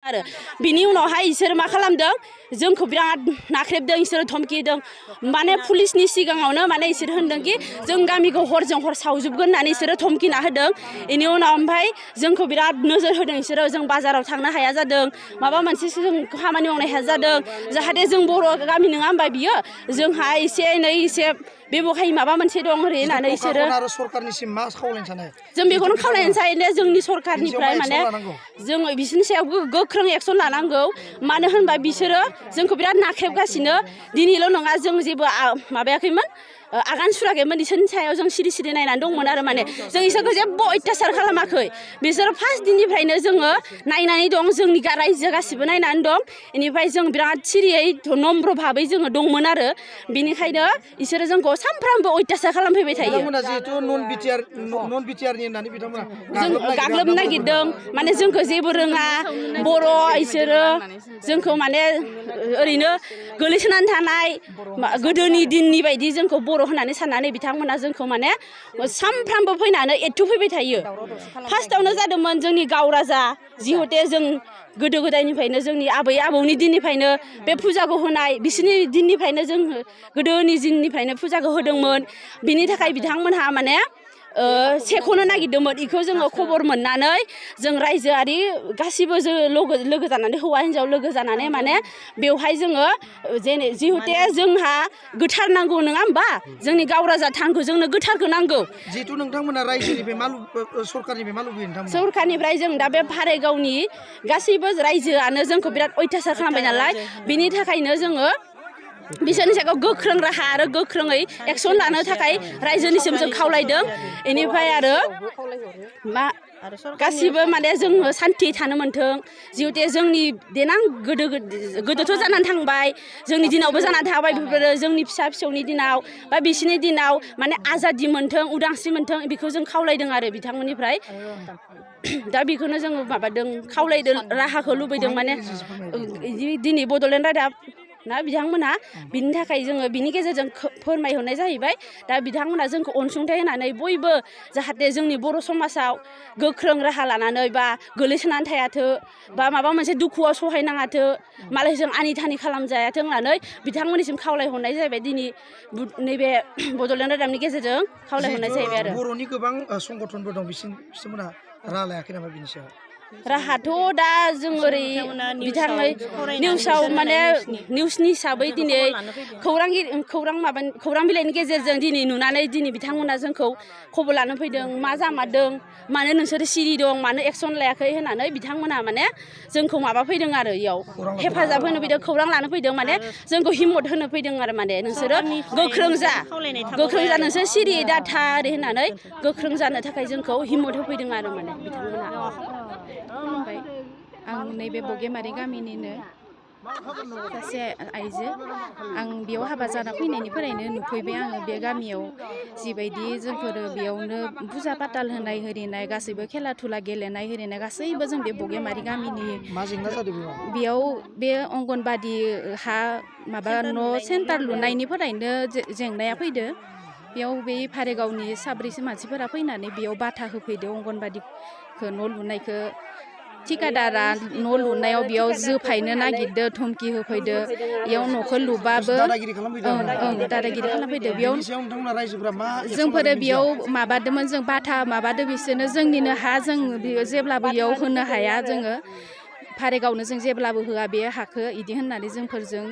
आरो बिनि उनावहाय इसोर मा खालामदों जोंखौ बिराद नाख्रेबदों इसोर धमकिदों माने पुलिसनि सिगाङावनो माने इसोर होनदों कि जों गामिखौ हरजों हर सावजोबगोन होननानै इसोरो धमकिना होदों बेनि उनाव ओमफ्राय जोंखौ बिराद नोजोर होदों इसोरो जों बाजाराव थांनो हाया जादों माबा मोनसे जों खामानि मावनो हाया जादों जाहाथे जों बर' गामि नङा होमबा बियो जोंहा एसे एनै एसे बेबखाय माबा मोनसे दं ओरै होननानै इसोरो सरकारनिसिम मा खावलायनो सानो जों बेखौनो खावलायनो सानो जोंनि सरकारनिफ्राय माने जों बिसोरनि सायाव गोख्रों एक्सन लानांगौ मानो होनबा बिसोरो जोंखौ बिराद नाख्रेबगासिनो दिनैल' नङा जों जेबो माबायाखैमोन आगान सुराखैमोन इसोरनि सायाव जों सिरि सिरि नायनानै दंमोन आरो माने जों इसोरखौ जेबो अयथासार खालामाखै बिसोरो फार्स्ट दिननिफ्रायनो जोङो नायनानै दं जोंनि रायजो गासिबो नायनानै दं बेनिफ्राय जों बिराद सिरियै नम्र भाबै जोङो दंमोन आरो बिनिखायनो इसोरो जोंखौ सानफ्रामबो अयथासार खालामफैबाय थायो जों गाग्लोबनो नागिरदों माने जोंखौ जेबो रोङा बर' इसोरो जोंखौ माने ओरैनो गोलैसोनानै थानाय गोदोनि दिननि बायदि जोंखौ बर' होननानै साननानै बिथांमोना जोंखौ माने सानफ्रामबो फैनानै एरथुफैबाय थायो फार्स्टआवनो जादोंमोन जोंनि गाव राजा जिहुते जों गोदो गोदायनिफ्रायनो जोंनि आबै आबौनि दिननिफ्रायनो बे फुजाखौ होनाय बिसोरनि दिननिफ्रायनो जों गोदोनि दिननिफ्रायनो फुजाखौ होदोंमोन बिनि थाखाय बिथांमोनहा माने सेख'नो नागिरदोंमोन बेखौ जोङो खबर मोननानै जों रायजोआरि गासिबो जों लोगो जानानै हौवा हिन्जाव लोगो जानानै माने बेवहाय जोङो जिहुते जोंहा गोथार नांगौ नङा होमबा जोंनि गाव राजा थानखौ जोंनो गोथारखौ नांगौ जिहेथु नोंथांमोना रायजोनिफ्राय मा सरकारनिफ्राय मा लुबैयो नोंथांमोना सरकारनिफ्राय जों दा बे भारेगावनि गासैबो रायजोआनो जोंखौ बिराद अयथासार खालामबाय नालाय बिनि थाखायनो जोङो बिसोरनि सायाव गोख्रों राहा आरो गोख्रोङै एक्सन लानो थाखाय रायजोनिसिम जों खावलायदों बेनिफ्राय आरो मा गासिबो माने जोङो सान्थि थानो मोन्थों जिहुते जोंनि देनां गोदोथ' जानानै थांबाय जोंनि दिनावबो जानानै थाबाय बेफोरो जोंनि फिसा फिसौनि दिनाव बा बिसोरनि दिनाव माने आजादि मोन्थों उदांस्रि मोन्थों बेखौ जों खावलायदों आरो बिथांमोननिफ्राय दा बेखौनो जोङो माबादों खावलायदों राहाखौ लुबैदों माने दिनै बड'लेण्ड रादाब ना बिथांमोनहा बिनि थाखाय जोङो बिनि गेजेरजों फोरमायहरनाय जाहैबाय दा बिथांमोना जोंखौ अनसुंथाइ होनानै बयबो जाहाथे जोंनि बर' समाजाव गोख्रों राहा लानानै बा गोलैसोनानै थायाथों बा माबा मोनसे दुखुआव सहायनाङाथों मालायजों आनि थानि खालामजायाथों होननानै बिथांमोननिसिम खावलायहरनाय जाहैबाय दिनै नैबे बड'लेण्ड रादाबनि गेजेरजों खावलायहरनाय जाहैबाय आरो बर'नि गोबां संगठनफोर दं बिसोरमोनहा राहा लायाखै नामा बिनि सायाव राहाथ' दा जों ओरै बिथाङै निउसाव माने निउसनि हिसाबै दिनै खौरां बिलाइनि गेजेरजों दिनै नुनानै दिनै बिथांमोना जोंखौ खबर लानो फैदों मा जामारदों मानो नोंसोरो सिरि दं मानो एक्सन लायाखै होननानै बिथांमोना माने जोंखौ माबा फैदों आरो इयाव हेफाजाब होनो फैदों खौरां लानो फैदों माने जोंखौ हिम्मत होनो फैदों आरो माने नोंसोरो गोख्रों जा नोंसोर सिरि दाथा ओरै होननानै गोख्रों जानो थाखाय जोंखौ हिम्मत होफैदों आरो माने बिथांमोना खुलुमबाय आं नैबे बगेमारि गामिनिनो सासे आइजो आं बेयाव हाबा जाना फैनायनिफ्रायनो नुफैबाय आङो बे गामियाव जिबायदि जोंफोरो बेयावनो फुजा पाताल होनाय होरिनाय गासैबो खेला धुला गेलेनाय होरिनाय गासैबो जों बे बगेमारि गामिनि बेयाव बे अंगनबादि माबा न' सेन्टार लुनायनिफ्रायनो जेंनाया फैदो बेयाव बे भारेगावनि साब्रैसो मानसिफोरा फैनानै बेयाव बाथा होफैदो अंगनबादिखौ न' लुनायखौ ठिकादारा न' लुनायाव बेयाव जोफायनो नागिरदो धमकि होफैदो बेयाव न'खौ लुबाबो दादागिरि खालामफैदो बेयाव जोंफोरो बेयाव माबादोंमोन जों बाथा माबादो बिसोरनो जोंनिनो हा जों जेब्लाबो बेयाव होनो हाया जोङो भारेगावनो जों जेब्लाबो होआ बे हाखौ इदि होननानै जोंफोरजों